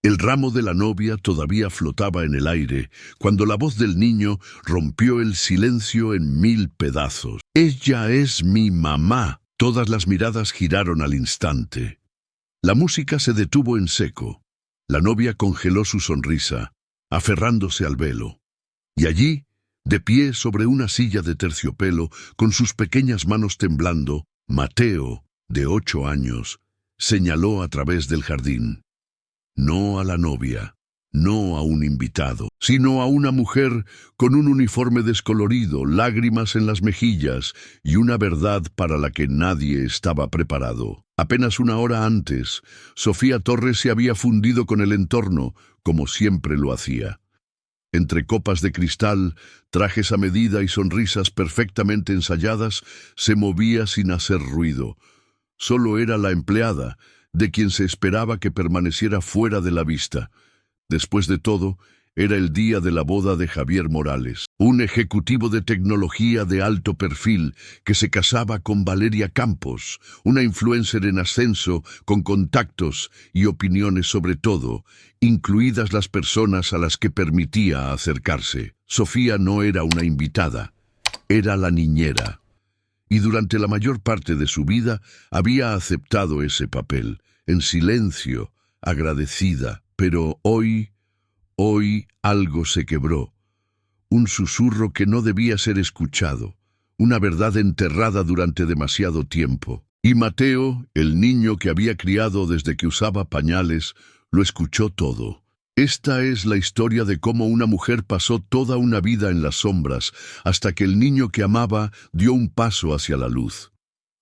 El ramo de la novia todavía flotaba en el aire cuando la voz del niño rompió el silencio en 1000 pedazos. «Ella es mi mamá». Todas las miradas giraron al instante. La música se detuvo en seco. La novia congeló su sonrisa, aferrándose al velo. Y allí, de pie sobre una silla de terciopelo, con sus pequeñas manos temblando, Mateo, de 8 años, señaló a través del jardín. No a la novia, no a un invitado, sino a una mujer con un uniforme descolorido, lágrimas en las mejillas y una verdad para la que nadie estaba preparado. Apenas una hora antes, Sofía Torres se había fundido con el entorno, como siempre lo hacía. Entre copas de cristal, trajes a medida y sonrisas perfectamente ensayadas, se movía sin hacer ruido. Solo era la empleada, de quien se esperaba que permaneciera fuera de la vista. Después de todo, era el día de la boda de Javier Morales, un ejecutivo de tecnología de alto perfil que se casaba con Valeria Campos, una influencer en ascenso con contactos y opiniones sobre todo, incluidas las personas a las que permitía acercarse. Sofía no era una invitada, era la niñera. Y durante la mayor parte de su vida había aceptado ese papel, en silencio, agradecida. Pero hoy algo se quebró. Un susurro que no debía ser escuchado, una verdad enterrada durante demasiado tiempo. Y Mateo, el niño que había criado desde que usaba pañales, lo escuchó todo. Esta es la historia de cómo una mujer pasó toda una vida en las sombras, hasta que el niño que amaba dio un paso hacia la luz.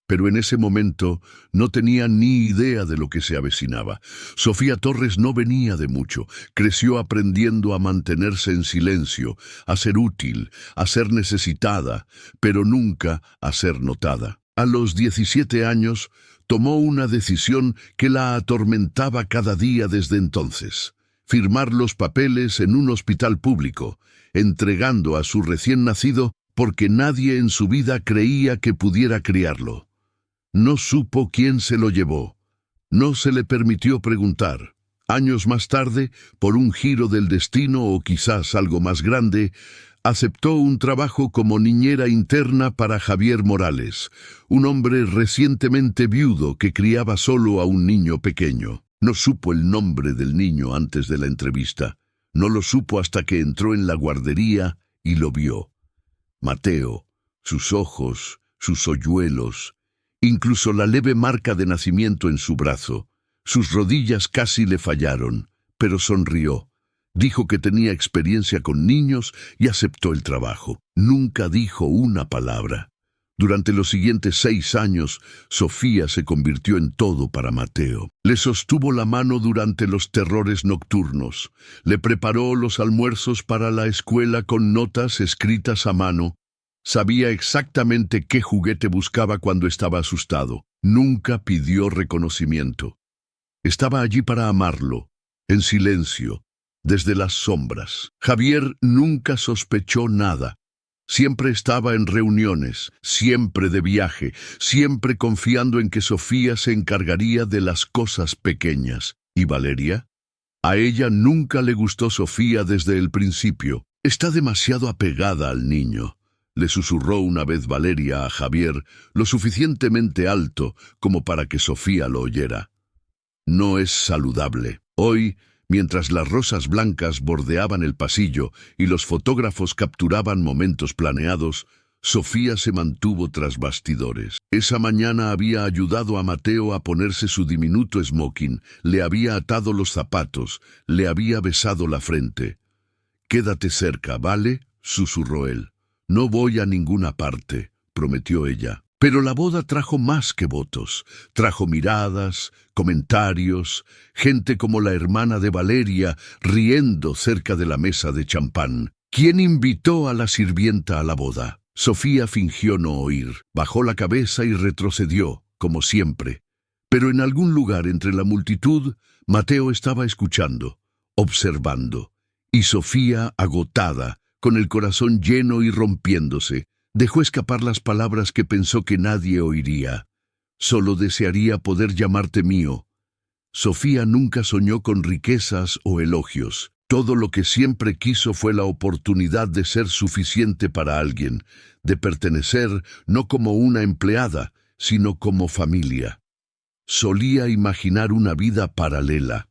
Pero en ese momento no tenía ni idea de lo que se avecinaba. Sofía Torres no venía de mucho. Creció aprendiendo a mantenerse en silencio, a ser útil, a ser necesitada, pero nunca a ser notada. A los 17 años, tomó una decisión que la atormentaba cada día desde entonces: firmar los papeles en un hospital público, entregando a su recién nacido porque nadie en su vida creía que pudiera criarlo. No supo quién se lo llevó. No se le permitió preguntar. Años más tarde, por un giro del destino o quizás algo más grande, aceptó un trabajo como niñera interna para Javier Morales, un hombre recientemente viudo que criaba solo a un niño pequeño. No supo el nombre del niño antes de la entrevista. No lo supo hasta que entró en la guardería y lo vio. Mateo, sus ojos, sus hoyuelos, incluso la leve marca de nacimiento en su brazo. Sus rodillas casi le fallaron, pero sonrió. Dijo que tenía experiencia con niños y aceptó el trabajo. Nunca dijo una palabra. Durante los siguientes 6 años, Sofía se convirtió en todo para Mateo. Le sostuvo la mano durante los terrores nocturnos. Le preparó los almuerzos para la escuela con notas escritas a mano. Sabía exactamente qué juguete buscaba cuando estaba asustado. Nunca pidió reconocimiento. Estaba allí para amarlo, en silencio, desde las sombras. Javier nunca sospechó nada. Siempre estaba en reuniones, siempre de viaje, siempre confiando en que Sofía se encargaría de las cosas pequeñas. ¿Y Valeria? A ella nunca le gustó Sofía desde el principio. Está demasiado apegada al niño, le susurró una vez Valeria a Javier, lo suficientemente alto como para que Sofía lo oyera. No es saludable. Hoy, mientras las rosas blancas bordeaban el pasillo y los fotógrafos capturaban momentos planeados, Sofía se mantuvo tras bastidores. Esa mañana había ayudado a Mateo a ponerse su diminuto smoking, le había atado los zapatos, le había besado la frente. «Quédate cerca, ¿vale?», susurró él. «No voy a ninguna parte», prometió ella. Pero la boda trajo más que votos. Trajo miradas, comentarios, gente como la hermana de Valeria riendo cerca de la mesa de champán. ¿Quién invitó a la sirvienta a la boda? Sofía fingió no oír, bajó la cabeza y retrocedió, como siempre. Pero en algún lugar entre la multitud, Mateo estaba escuchando, observando. Y Sofía, agotada, con el corazón lleno y rompiéndose, dejó escapar las palabras que pensó que nadie oiría. «Solo desearía poder llamarte mío». Sofía nunca soñó con riquezas o elogios. Todo lo que siempre quiso fue la oportunidad de ser suficiente para alguien, de pertenecer no como una empleada, sino como familia. Solía imaginar una vida paralela,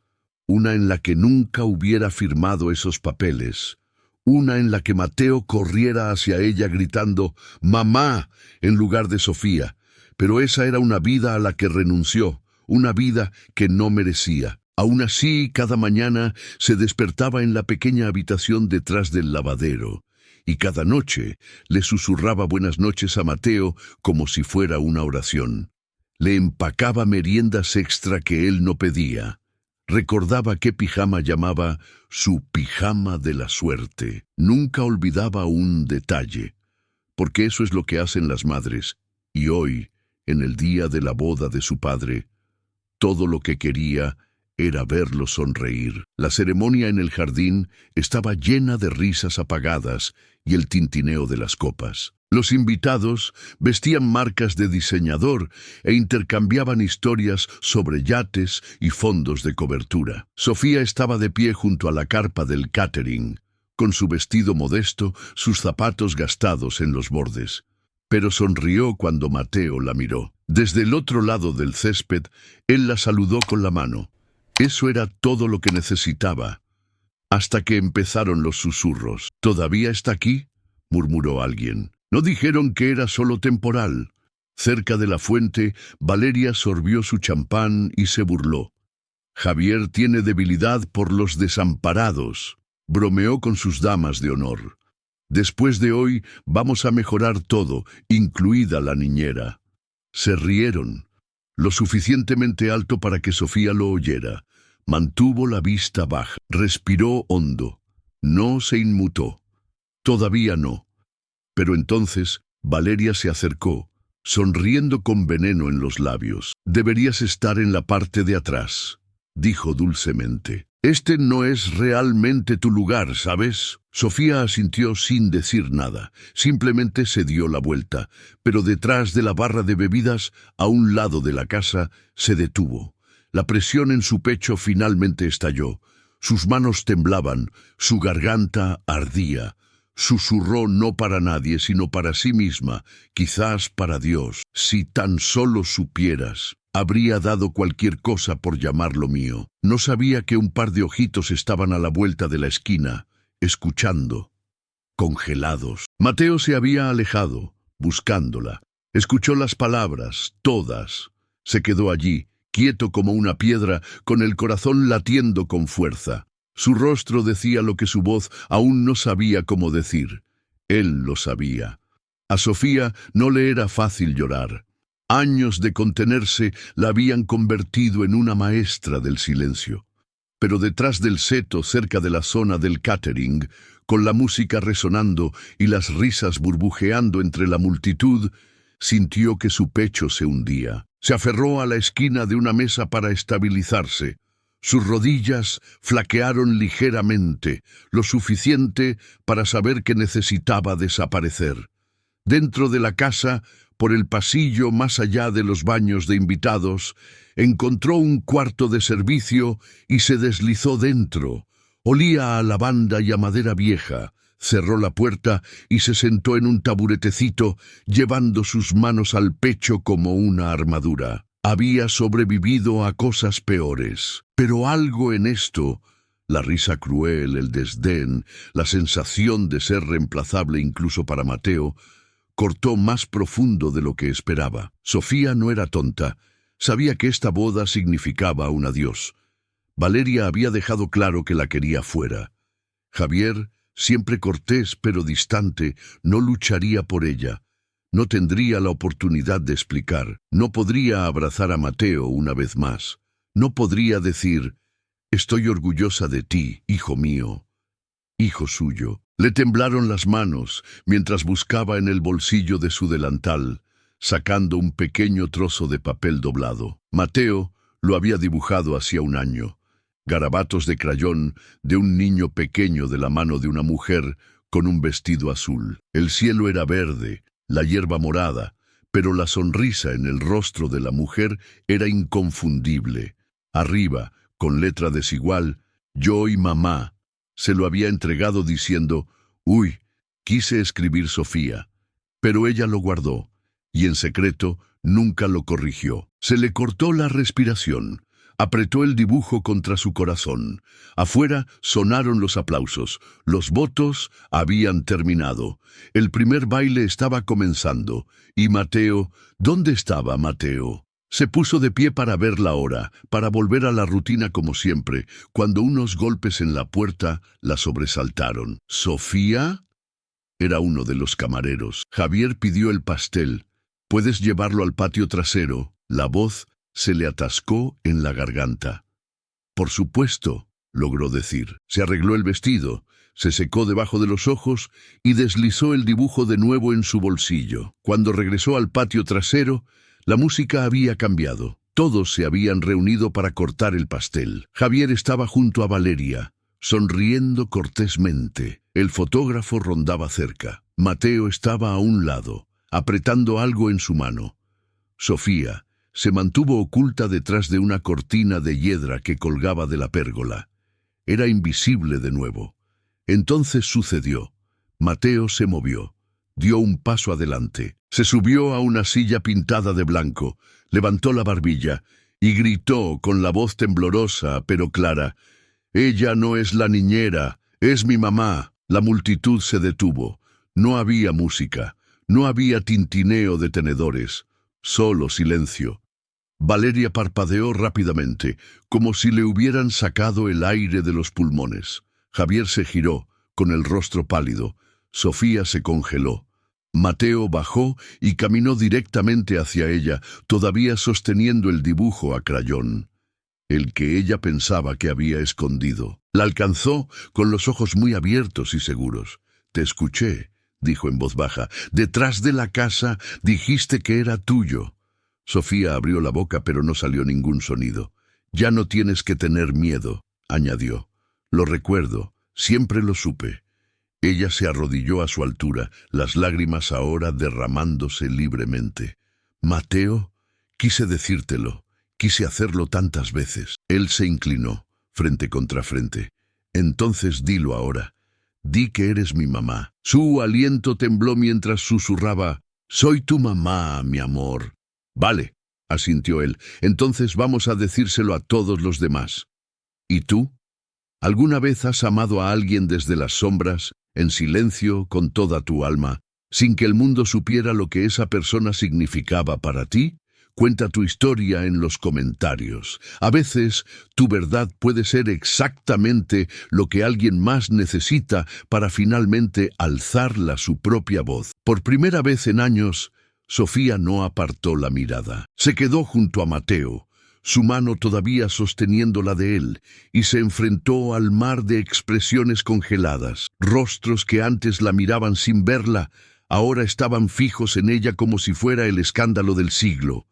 una en la que nunca hubiera firmado esos papeles, una en la que Mateo corriera hacia ella gritando «¡Mamá!» en lugar de Sofía. Pero esa era una vida a la que renunció, una vida que no merecía. Aún así, cada mañana se despertaba en la pequeña habitación detrás del lavadero, y cada noche le susurraba buenas noches a Mateo como si fuera una oración. Le empacaba meriendas extra que él no pedía. Recordaba qué pijama llamaba su pijama de la suerte. Nunca olvidaba un detalle, porque eso es lo que hacen las madres. Y hoy, en el día de la boda de su padre, todo lo que quería era verlo sonreír. La ceremonia en el jardín estaba llena de risas apagadas y el tintineo de las copas. Los invitados vestían marcas de diseñador e intercambiaban historias sobre yates y fondos de cobertura. Sofía estaba de pie junto a la carpa del catering, con su vestido modesto, sus zapatos gastados en los bordes. Pero sonrió cuando Mateo la miró. Desde el otro lado del césped, él la saludó con la mano. Eso era todo lo que necesitaba, hasta que empezaron los susurros. «¿Todavía está aquí?», murmuró alguien. «¿No dijeron que era solo temporal?». Cerca de la fuente, Valeria sorbió su champán y se burló. «Javier tiene debilidad por los desamparados», bromeó con sus damas de honor. «Después de hoy vamos a mejorar todo, incluida la niñera». Se rieron, lo suficientemente alto para que Sofía lo oyera. Mantuvo la vista baja, respiró hondo. No se inmutó. Todavía no. Pero entonces Valeria se acercó, sonriendo con veneno en los labios. «Deberías estar en la parte de atrás», dijo dulcemente. «Este no es realmente tu lugar, ¿sabes?». Sofía asintió sin decir nada. Simplemente se dio la vuelta, pero detrás de la barra de bebidas, a un lado de la casa, se detuvo. La presión en su pecho finalmente estalló. Sus manos temblaban, su garganta ardía. Susurró no para nadie, sino para sí misma, quizás para Dios. «Si tan solo supieras, habría dado cualquier cosa por llamarlo mío». No sabía que un par de ojitos estaban a la vuelta de la esquina, escuchando, congelados. Mateo se había alejado, buscándola. Escuchó las palabras, todas. Se quedó allí, quieto como una piedra, con el corazón latiendo con fuerza. Su rostro decía lo que su voz aún no sabía cómo decir. Él lo sabía. A Sofía no le era fácil llorar. Años de contenerse la habían convertido en una maestra del silencio. Pero detrás del seto, cerca de la zona del catering, con la música resonando y las risas burbujeando entre la multitud, sintió que su pecho se hundía. Se aferró a la esquina de una mesa para estabilizarse. Sus rodillas flaquearon ligeramente, lo suficiente para saber que necesitaba desaparecer. Dentro de la casa, por el pasillo más allá de los baños de invitados, encontró un cuarto de servicio y se deslizó dentro. Olía a lavanda y a madera vieja. Cerró la puerta y se sentó en un taburetecito, llevando sus manos al pecho como una armadura. Había sobrevivido a cosas peores, pero algo en esto, la risa cruel, el desdén, la sensación de ser reemplazable incluso para Mateo, cortó más profundo de lo que esperaba. Sofía no era tonta. Sabía que esta boda significaba un adiós. Valeria había dejado claro que la quería fuera. Javier, siempre cortés pero distante, no lucharía por ella. No tendría la oportunidad de explicar. No podría abrazar a Mateo una vez más. No podría decir, «Estoy orgullosa de ti, hijo mío», hijo suyo. Le temblaron las manos mientras buscaba en el bolsillo de su delantal, sacando un pequeño trozo de papel doblado. Mateo lo había dibujado hacía un año. Garabatos de crayón de un niño pequeño de la mano de una mujer con un vestido azul. El cielo era verde, la hierba morada, pero la sonrisa en el rostro de la mujer era inconfundible. Arriba, con letra desigual, yo y mamá. Se lo había entregado diciendo, «Uy, quise escribir Sofía». Pero ella lo guardó, y en secreto nunca lo corrigió. Se le cortó la respiración. Apretó el dibujo contra su corazón. Afuera sonaron los aplausos. Los votos habían terminado. El primer baile estaba comenzando. Y Mateo, ¿dónde estaba Mateo? Se puso de pie para ver la hora, para volver a la rutina como siempre, cuando unos golpes en la puerta la sobresaltaron. ¿Sofía? Era uno de los camareros. Javier pidió el pastel. «¿Puedes llevarlo al patio trasero?» La voz se le atascó en la garganta. «Por supuesto», logró decir. Se arregló el vestido, se secó debajo de los ojos y deslizó el dibujo de nuevo en su bolsillo. Cuando regresó al patio trasero, la música había cambiado. Todos se habían reunido para cortar el pastel. Javier estaba junto a Valeria, sonriendo cortésmente. El fotógrafo rondaba cerca. Mateo estaba a un lado, apretando algo en su mano. Sofía se mantuvo oculta detrás de una cortina de hiedra que colgaba de la pérgola. Era invisible de nuevo. Entonces sucedió. Mateo se movió, dio un paso adelante, se subió a una silla pintada de blanco, levantó la barbilla y gritó con la voz temblorosa pero clara, «Ella no es la niñera, es mi mamá». La multitud se detuvo. No había música, no había tintineo de tenedores, solo silencio. Valeria parpadeó rápidamente, como si le hubieran sacado el aire de los pulmones. Javier se giró, con el rostro pálido. Sofía se congeló. Mateo bajó y caminó directamente hacia ella, todavía sosteniendo el dibujo a crayón, el que ella pensaba que había escondido. La alcanzó con los ojos muy abiertos y seguros. «Te escuché», dijo en voz baja. «Detrás de la casa dijiste que era tuyo». Sofía abrió la boca, pero no salió ningún sonido. «Ya no tienes que tener miedo», añadió. «Lo recuerdo, siempre lo supe». Ella se arrodilló a su altura, las lágrimas ahora derramándose libremente. «Mateo, quise decírtelo, quise hacerlo tantas veces». Él se inclinó, frente contra frente. «Entonces dilo ahora. Di que eres mi mamá». Su aliento tembló mientras susurraba, «Soy tu mamá, mi amor». «Vale», asintió él, «entonces vamos a decírselo a todos los demás». «¿Y tú? ¿Alguna vez has amado a alguien desde las sombras, en silencio, con toda tu alma, sin que el mundo supiera lo que esa persona significaba para ti? Cuenta tu historia en los comentarios. A veces, tu verdad puede ser exactamente lo que alguien más necesita para finalmente alzarla su propia voz». Por primera vez en años, Sofía no apartó la mirada. Se quedó junto a Mateo, su mano todavía sosteniendo la de él, y se enfrentó al mar de expresiones congeladas. Rostros que antes la miraban sin verla, ahora estaban fijos en ella como si fuera el escándalo del siglo.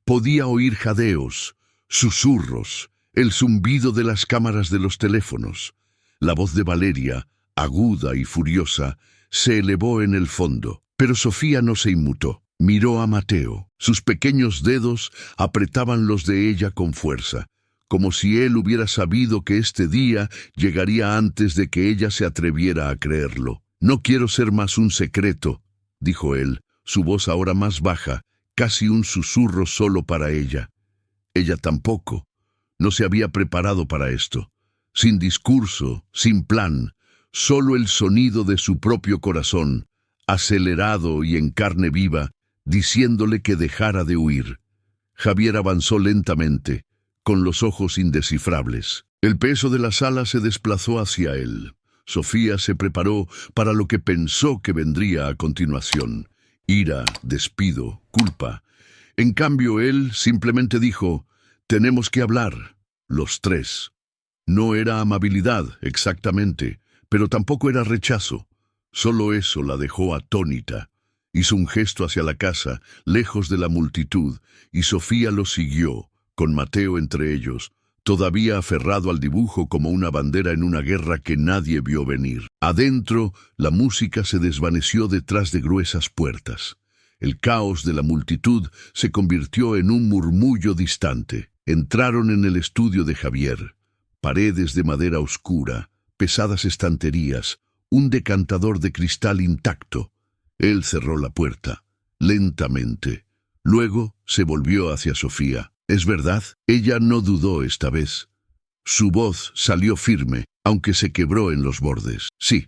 Podía oír jadeos, susurros, el zumbido de las cámaras de los teléfonos. La voz de Valeria, aguda y furiosa, se elevó en el fondo, pero Sofía no se inmutó. Miró a Mateo. Sus pequeños dedos apretaban los de ella con fuerza, como si él hubiera sabido que este día llegaría antes de que ella se atreviera a creerlo. «No quiero ser más un secreto», dijo él, su voz ahora más baja, casi un susurro solo para ella. Ella tampoco. No se había preparado para esto. Sin discurso, sin plan, solo el sonido de su propio corazón, acelerado y en carne viva, diciéndole que dejara de huir. Javier avanzó lentamente, con los ojos indescifrables. El peso de la sala se desplazó hacia él. Sofía se preparó para lo que pensó que vendría a continuación. Ira, despido, culpa. En cambio, él simplemente dijo, «Tenemos que hablar, los tres». No era amabilidad, exactamente, pero tampoco era rechazo. Solo eso la dejó atónita. Hizo un gesto hacia la casa, lejos de la multitud, y Sofía lo siguió, con Mateo entre ellos, todavía aferrado al dibujo como una bandera en una guerra que nadie vio venir. Adentro, la música se desvaneció detrás de gruesas puertas. El caos de la multitud se convirtió en un murmullo distante. Entraron en el estudio de Javier. Paredes de madera oscura, pesadas estanterías, un decantador de cristal intacto. Él cerró la puerta, lentamente. Luego se volvió hacia Sofía. ¿Es verdad? Ella no dudó esta vez. Su voz salió firme, aunque se quebró en los bordes. Sí,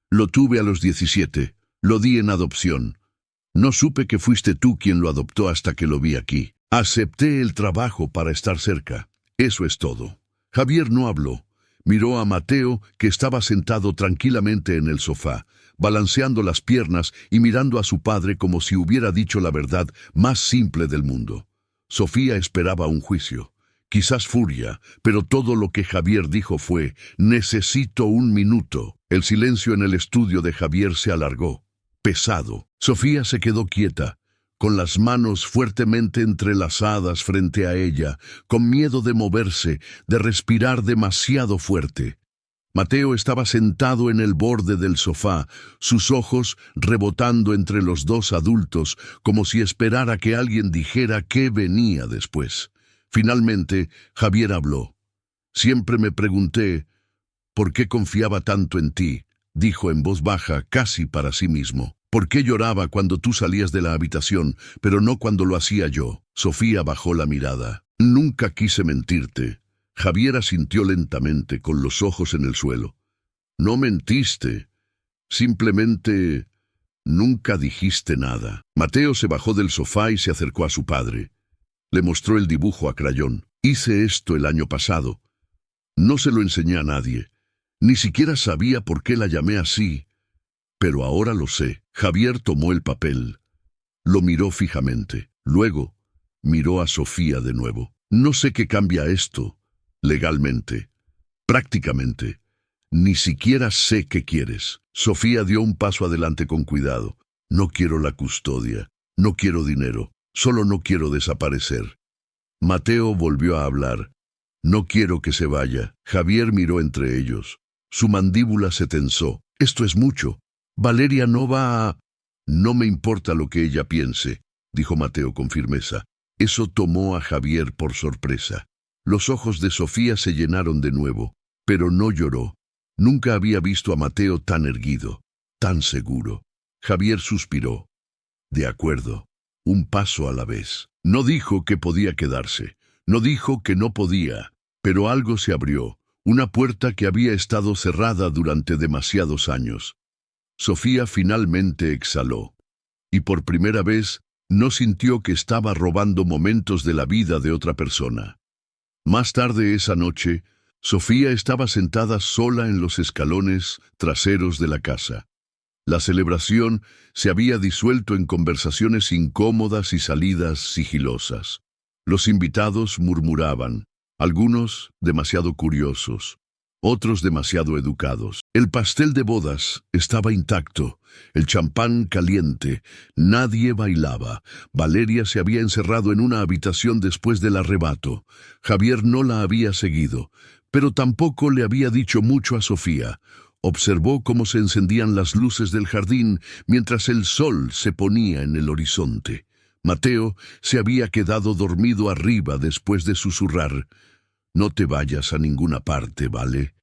lo tuve a los 17, lo di en adopción. No supe que fuiste tú quien lo adoptó hasta que lo vi aquí. Acepté el trabajo para estar cerca. Eso es todo. Javier no habló. Miró a Mateo, que estaba sentado tranquilamente en el sofá, balanceando las piernas y mirando a su padre como si hubiera dicho la verdad más simple del mundo. Sofía esperaba un juicio, quizás furia, pero todo lo que Javier dijo fue: «Necesito un minuto». El silencio en el estudio de Javier se alargó, pesado. Sofía se quedó quieta, con las manos fuertemente entrelazadas frente a ella, con miedo de moverse, de respirar demasiado fuerte. Mateo estaba sentado en el borde del sofá, sus ojos rebotando entre los dos adultos, como si esperara que alguien dijera qué venía después. Finalmente, Javier habló. «Siempre me pregunté por qué confiaba tanto en ti», dijo en voz baja, casi para sí mismo. «¿Por qué lloraba cuando tú salías de la habitación, pero no cuando lo hacía yo?» Sofía bajó la mirada. «Nunca quise mentirte». Javier asintió lentamente, con los ojos en el suelo. «No mentiste. Simplemente nunca dijiste nada». Mateo se bajó del sofá y se acercó a su padre. Le mostró el dibujo a crayón. «Hice esto el año pasado. No se lo enseñé a nadie. Ni siquiera sabía por qué la llamé así. Pero ahora lo sé». Javier tomó el papel. Lo miró fijamente. Luego miró a Sofía de nuevo. «No sé qué cambia esto. Legalmente. Prácticamente. Ni siquiera sé qué quieres». Sofía dio un paso adelante con cuidado. «No quiero la custodia. No quiero dinero. Solo no quiero desaparecer». Mateo volvió a hablar. «No quiero que se vaya». Javier miró entre ellos. Su mandíbula se tensó. «Esto es mucho. Valeria no va a...». «No me importa lo que ella piense», dijo Mateo con firmeza. Eso tomó a Javier por sorpresa. Los ojos de Sofía se llenaron de nuevo, pero no lloró. Nunca había visto a Mateo tan erguido, tan seguro. Javier suspiró. «De acuerdo, un paso a la vez». No dijo que podía quedarse, no dijo que no podía, pero algo se abrió, una puerta que había estado cerrada durante demasiados años. Sofía finalmente exhaló, y por primera vez no sintió que estaba robando momentos de la vida de otra persona. Más tarde esa noche, Sofía estaba sentada sola en los escalones traseros de la casa. La celebración se había disuelto en conversaciones incómodas y salidas sigilosas. Los invitados murmuraban, algunos demasiado curiosos, otros demasiado educados. El pastel de bodas estaba intacto, el champán caliente, nadie bailaba. Valeria se había encerrado en una habitación después del arrebato. Javier no la había seguido, pero tampoco le había dicho mucho a Sofía. Observó cómo se encendían las luces del jardín mientras el sol se ponía en el horizonte. Mateo se había quedado dormido arriba después de susurrar: «No te vayas a ninguna parte, ¿vale?»,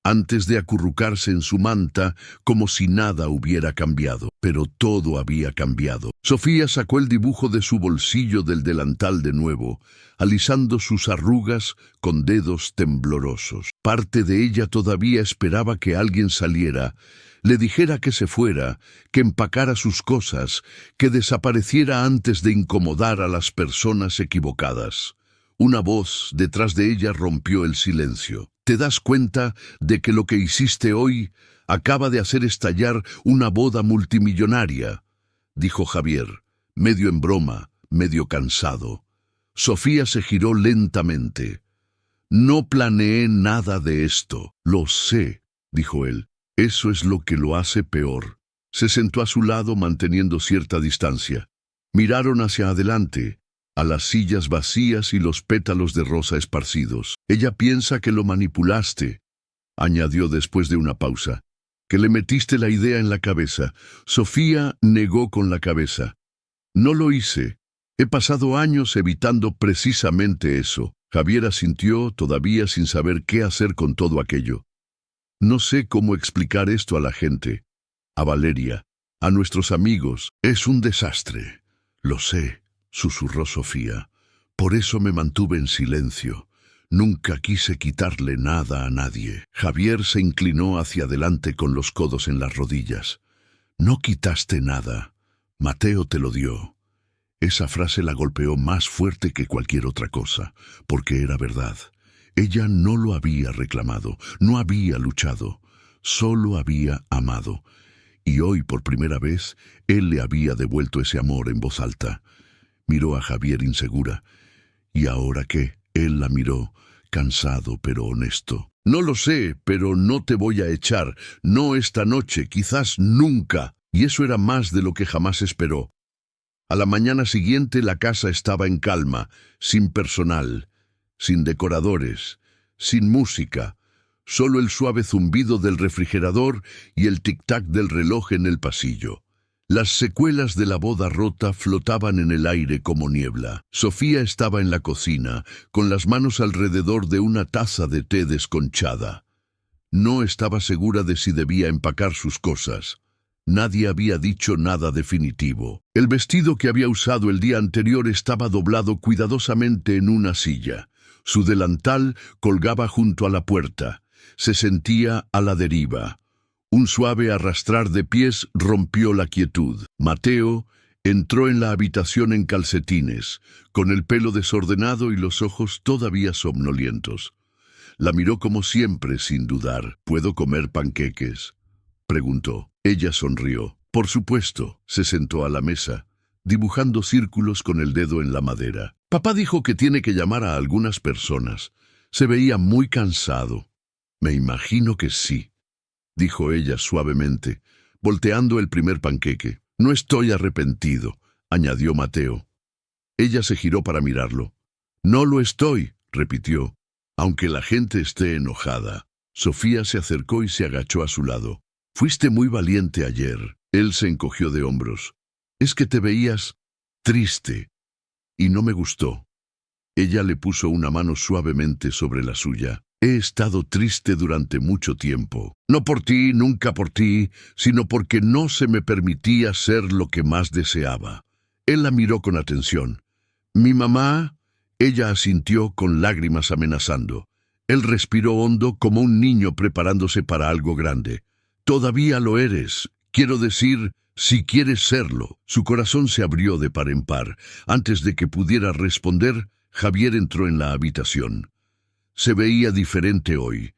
antes de acurrucarse en su manta como si nada hubiera cambiado. Pero todo había cambiado. Sofía sacó el dibujo de su bolsillo del delantal de nuevo, alisando sus arrugas con dedos temblorosos. Parte de ella todavía esperaba que alguien saliera, le dijera que se fuera, que empacara sus cosas, que desapareciera antes de incomodar a las personas equivocadas. Una voz detrás de ella rompió el silencio. «¿Te das cuenta de que lo que hiciste hoy acaba de hacer estallar una boda multimillonaria?», dijo Javier, medio en broma, medio cansado. Sofía se giró lentamente. «No planeé nada de esto». «Lo sé», dijo él. «Eso es lo que lo hace peor». Se sentó a su lado manteniendo cierta distancia. Miraron hacia adelante, a las sillas vacías y los pétalos de rosa esparcidos. «Ella piensa que lo manipulaste», añadió después de una pausa, «que le metiste la idea en la cabeza». Sofía negó con la cabeza. «No lo hice. He pasado años evitando precisamente eso». Javier asintió, todavía sin saber qué hacer con todo aquello. No sé cómo explicar esto a la gente, a Valeria, a nuestros amigos. Es un desastre. Lo sé, susurró Sofía. Por eso me mantuve en silencio. Nunca quise quitarle nada a nadie. Javier se inclinó hacia adelante con los codos en las rodillas. No quitaste nada. Mateo te lo dio. Esa frase la golpeó más fuerte que cualquier otra cosa, porque era verdad. Ella no lo había reclamado, no había luchado, solo había amado. Y hoy, por primera vez, él le había devuelto ese amor en voz alta. Miró a Javier insegura. ¿Y ahora qué? Él la miró, cansado pero honesto. No lo sé, pero no te voy a echar. No esta noche, quizás nunca. Y eso era más de lo que jamás esperó. A la mañana siguiente la casa estaba en calma, sin personal, sin decoradores, sin música, solo el suave zumbido del refrigerador y el tic-tac del reloj en el pasillo. Las secuelas de la boda rota flotaban en el aire como niebla. Sofía estaba en la cocina, con las manos alrededor de una taza de té desconchada. No estaba segura de si debía empacar sus cosas. Nadie había dicho nada definitivo. El vestido que había usado el día anterior estaba doblado cuidadosamente en una silla. Su delantal colgaba junto a la puerta. Se sentía a la deriva. Un suave arrastrar de pies rompió la quietud. Mateo entró en la habitación en calcetines, con el pelo desordenado y los ojos todavía somnolientos. La miró como siempre, sin dudar. ¿Puedo comer panqueques?, preguntó. Ella sonrió. Por supuesto. Se sentó a la mesa, dibujando círculos con el dedo en la madera. Papá dijo que tiene que llamar a algunas personas. Se veía muy cansado. Me imagino que sí, dijo ella suavemente, volteando el primer panqueque. No estoy arrepentido, añadió Mateo. Ella se giró para mirarlo. No lo estoy, repitió, aunque la gente esté enojada. Sofía se acercó y se agachó a su lado. Fuiste muy valiente ayer. Él se encogió de hombros. Es que te veías triste, y no me gustó. Ella le puso una mano suavemente sobre la suya. He estado triste durante mucho tiempo. No por ti, nunca por ti, sino porque no se me permitía ser lo que más deseaba. Él la miró con atención. ¿Mi mamá? Ella asintió con lágrimas amenazando. Él respiró hondo como un niño preparándose para algo grande. Todavía lo eres. Quiero decir, si quieres serlo. Su corazón se abrió de par en par. Antes de que pudiera responder, Javier entró en la habitación. Se veía diferente hoy.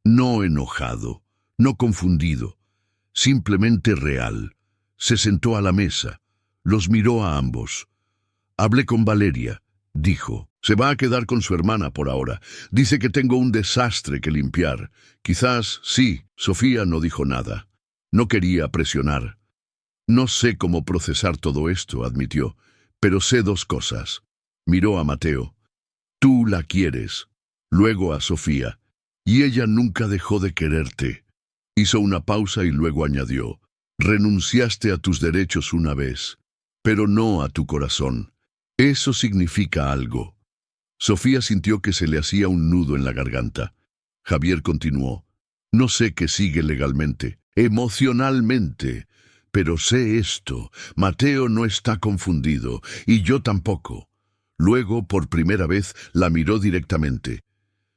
No enojado, no confundido, simplemente real. Se sentó a la mesa. Los miró a ambos. Hablé con Valeria, dijo. Se va a quedar con su hermana por ahora. Dice que tengo un desastre que limpiar. Quizás sí. Sofía no dijo nada. No quería presionar. No sé cómo procesar todo esto, admitió, pero sé dos cosas. Miró a Mateo. Tú la quieres. Luego a Sofía. Y ella nunca dejó de quererte. Hizo una pausa y luego añadió. Renunciaste a tus derechos una vez, pero no a tu corazón. Eso significa algo. Sofía sintió que se le hacía un nudo en la garganta. Javier continuó. No sé qué sigue legalmente, emocionalmente, pero sé esto. Mateo no está confundido, y yo tampoco. Luego, por primera vez, la miró directamente.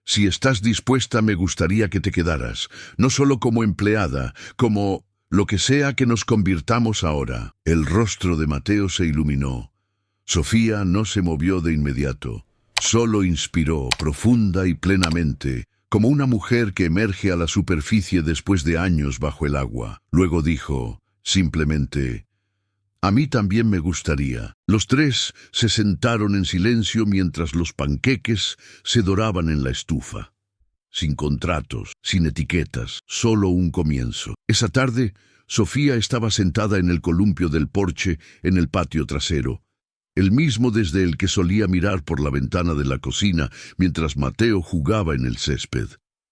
Si estás dispuesta, me gustaría que te quedaras, no solo como empleada, como lo que sea que nos convirtamos ahora. El rostro de Mateo se iluminó. Sofía no se movió de inmediato. Solo inspiró profunda y plenamente, como una mujer que emerge a la superficie después de años bajo el agua. Luego dijo, simplemente, a mí también me gustaría. Los tres se sentaron en silencio mientras los panqueques se doraban en la estufa. Sin contratos, sin etiquetas, solo un comienzo. Esa tarde, Sofía estaba sentada en el columpio del porche en el patio trasero, el mismo desde el que solía mirar por la ventana de la cocina mientras Mateo jugaba en el césped.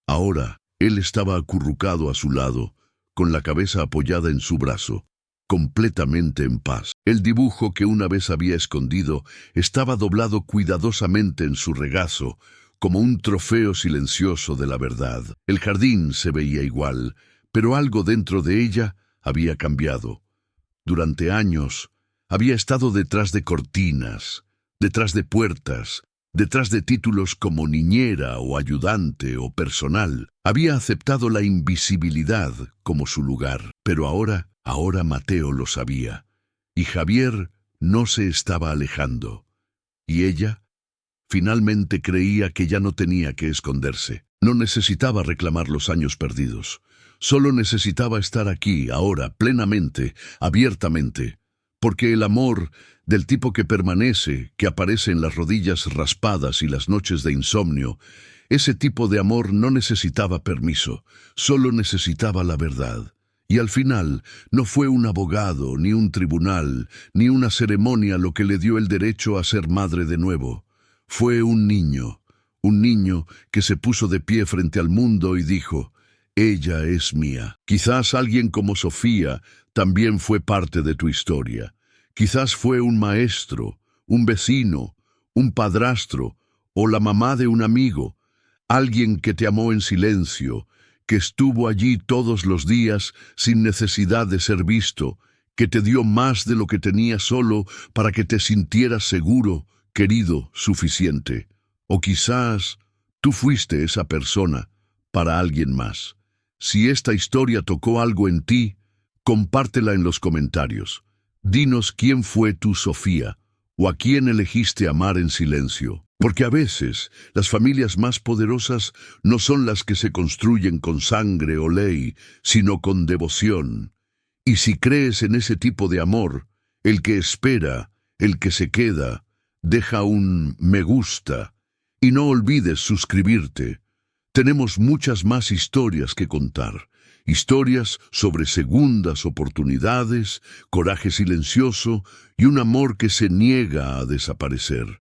Ahora, él estaba acurrucado a su lado, con la cabeza apoyada en su brazo. completamente en paz. El dibujo que una vez había escondido estaba doblado cuidadosamente en su regazo, como un trofeo silencioso de la verdad. El jardín se veía igual, pero algo dentro de ella había cambiado. Durante años había estado detrás de cortinas, detrás de puertas, detrás de títulos como niñera o ayudante o personal. Había aceptado la invisibilidad como su lugar, pero ahora Mateo lo sabía, y Javier no se estaba alejando. Y ella finalmente creía que ya no tenía que esconderse. No necesitaba reclamar los años perdidos. Solo necesitaba estar aquí, ahora, plenamente, abiertamente. Porque el amor, del tipo que permanece, que aparece en las rodillas raspadas y las noches de insomnio, ese tipo de amor no necesitaba permiso, solo necesitaba la verdad. Y al final, no fue un abogado, ni un tribunal, ni una ceremonia lo que le dio el derecho a ser madre de nuevo. Fue un niño que se puso de pie frente al mundo y dijo: «Ella es mía». Quizás alguien como Sofía también fue parte de tu historia. Quizás fue un maestro, un vecino, un padrastro o la mamá de un amigo, alguien que te amó en silencio, que estuvo allí todos los días sin necesidad de ser visto, que te dio más de lo que tenías solo para que te sintieras seguro, querido, suficiente. O quizás tú fuiste esa persona para alguien más. Si esta historia tocó algo en ti, compártela en los comentarios. Dinos quién fue tu Sofía, o a quién elegiste amar en silencio. Porque a veces las familias más poderosas no son las que se construyen con sangre o ley, sino con devoción. Y si crees en ese tipo de amor, el que espera, el que se queda, deja un me gusta. Y no olvides suscribirte. Tenemos muchas más historias que contar. Historias sobre segundas oportunidades, coraje silencioso y un amor que se niega a desaparecer.